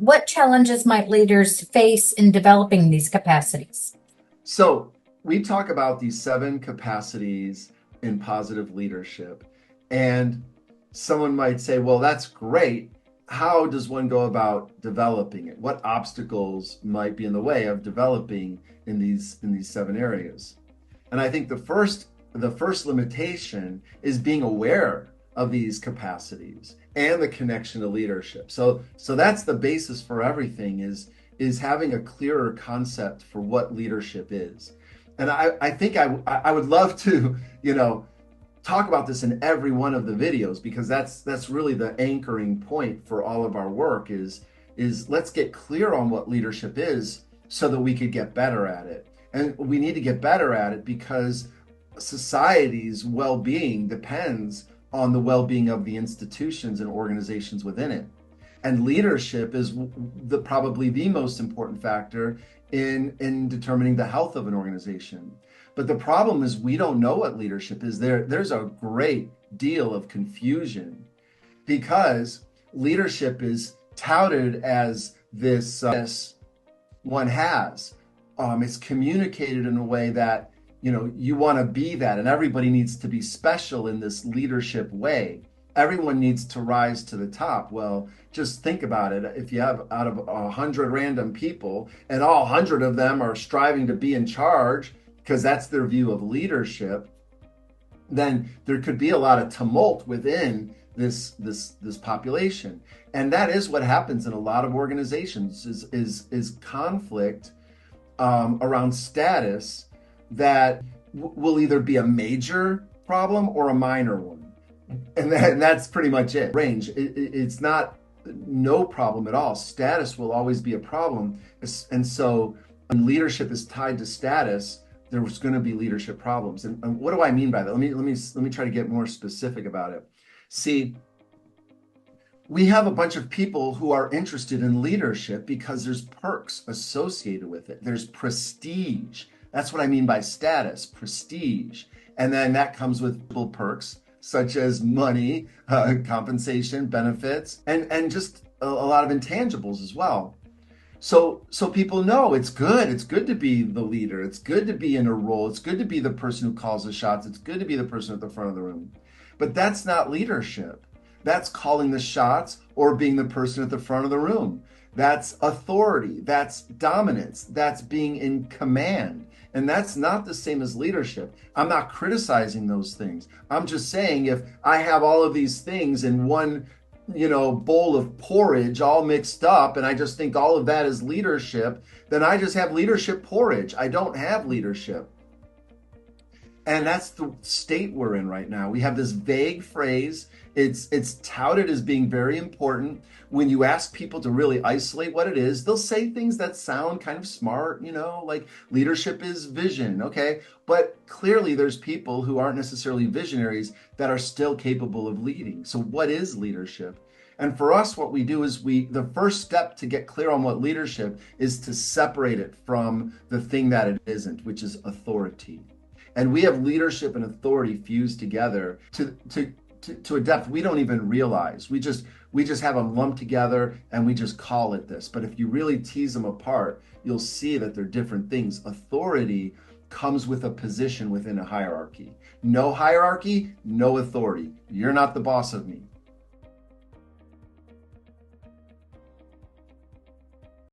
what challenges might leaders face in developing these capacities? So we talk about these 7 capacities in positive leadership. And someone might say, well, that's great. How does one go about developing it? What obstacles might be in the way of developing in these 7 areas? And I think the first limitation is being aware of these capacities and the connection to leadership. So that's the basis for everything is having a clearer concept for what leadership is. And I think I would love to, talk about this in every one of the videos, because that's really the anchoring point for all of our work is let's get clear on what leadership is so that we could get better at it. And we need to get better at it because society's well-being depends on the well-being of the institutions and organizations within it. And leadership is probably the most important factor in determining the health of an organization. But the problem is we don't know what leadership is. There's a great deal of confusion because leadership is touted as this one has. It's communicated in a way that you want to be that, and everybody needs to be special in this leadership way. Everyone needs to rise to the top. Well, just think about it. If you have out of 100 random people and all 100 of them are striving to be in charge because that's their view of leadership, then there could be a lot of tumult within this population. And that is what happens in a lot of organizations is conflict around status that will either be a major problem or a minor one. And that's pretty much it. Range, it's not no problem at all. Status will always be a problem. And so when leadership is tied to status, there's going to be leadership problems. And what do I mean by that? Let me try to get more specific about it. See, we have a bunch of people who are interested in leadership because there's perks associated with it. There's prestige. That's what I mean by status, prestige. And then that comes with perks such as money, compensation, benefits, and just a lot of intangibles as well. So people know it's good. It's good to be the leader. It's good to be in a role. It's good to be the person who calls the shots. It's good to be the person at the front of the room. But that's not leadership. That's calling the shots or being the person at the front of the room. That's authority. That's dominance. That's being in command. And that's not the same as leadership. I'm not criticizing those things. I'm just saying if I have all of these things in one, bowl of porridge all mixed up, and I just think all of that is leadership, then I just have leadership porridge. I don't have leadership. And that's the state we're in right now. We have this vague phrase. It's touted as being very important. When you ask people to really isolate what it is, they'll say things that sound kind of smart, like leadership is vision, okay? But clearly there's people who aren't necessarily visionaries that are still capable of leading. So what is leadership? And for us, what we do is the first step to get clear on what leadership is to separate it from the thing that it isn't, which is authority. And we have leadership and authority fused together to a depth we don't even realize. We just have them lumped together and we just call it this. But if you really tease them apart, you'll see that they're different things. Authority comes with a position within a hierarchy. No hierarchy, no authority. You're not the boss of me.